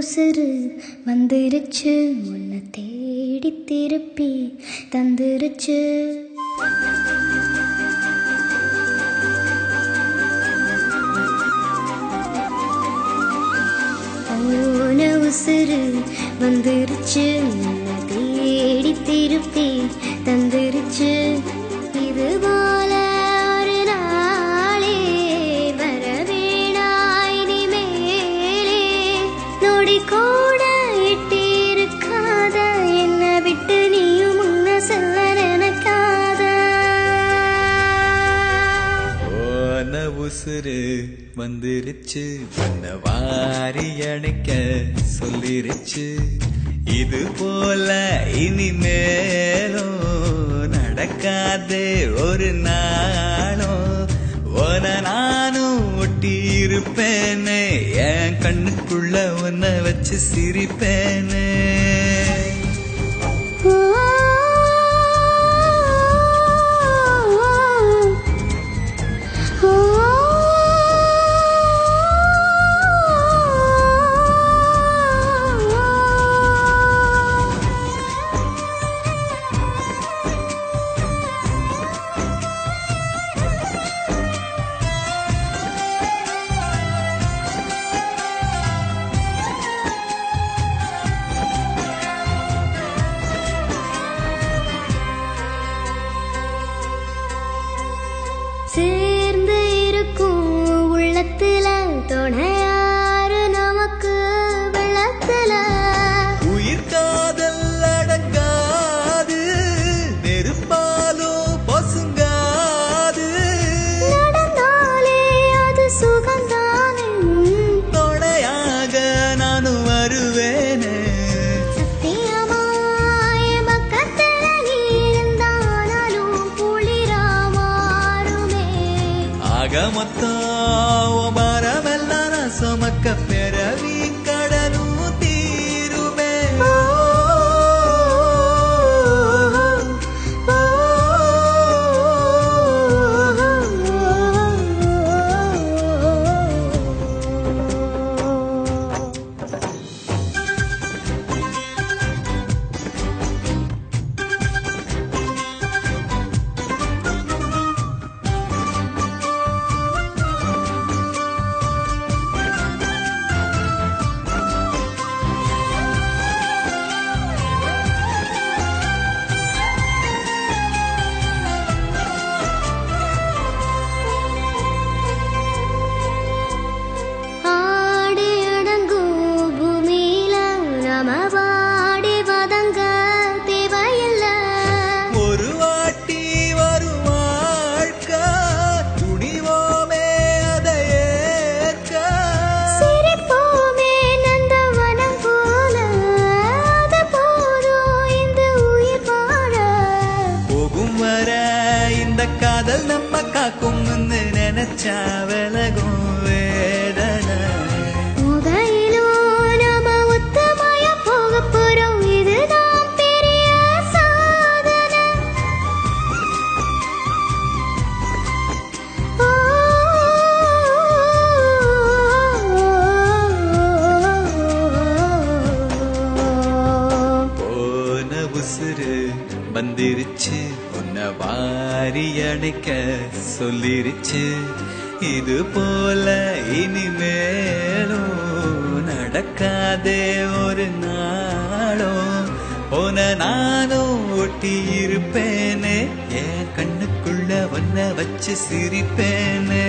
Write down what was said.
உசுறு வந்துருச்சு உன்னை தேடி திருப்பி தந்துருச்சு. போன உசுறு வந்துருச்சு உன்னை தேடி திருப்பி தந்துருச்சு. இது போல ஒரு நாளே வரவேணாய் இனிமேலே. நொடி கூட எட்டி இருக்காத என்னை விட்டு நீயும் முன்ன செல்ல நினைக்காத. போன உசுறு வந்துருச்சு உன்னை வாரி அணைக்க சொல்லிருச்சு. இது போல இனிமேலும் நடக்காதே ஒரு நாளும். உன நானும் ஒட்டி இருப்பேனே என் கண்ணுக்குள்ள உன்னை வச்சு சிரிப்பேனே. சேர்ந்து இருக்கும் உள்ளத்துல துணையாரு நமக்கு வெள்ளத்துல. உயிர் காதல் அடங்காது நெருப்பாலோ பசுங்காது. நடந்தாலே அது சுகந்தானே தொடையாக நானும் வருவேனே. சத்தியமாய பக்கத்துல நீ இருந்தானாலும் குளிரா மாறுமே. ஆக மொத்தம் மரமெல்லாம் நான் சுமக்க பிறவி கடலும் தீருமே. ஒரு வாட்டி வரும் வாழ்க்கை துணிவோமே அதை ஏற்க. சிரிப்போமே நந்தவனம் போல அது போதும் இந்த உயிர் வாழ. போகும் வர இந்த காதல் நம்ம காக்கும் நினைச்சா விலகும் வேதனை. முதலிலும் நாம ஒத்தமாயா போக போறோம் இதுதான் பெரிய சாதனை. போன உசுறு வந்துருச்சு உன்னை வாரி அணைக்க சொல்லிருச்சு. இது போல இனிமேலும் நடக்காதே ஒரு நாளும். போன நானும் ஒட்டி இருப்பேனே என் கண்ணுக்குள்ள உன்னை வச்சு சிரிப்பேனே.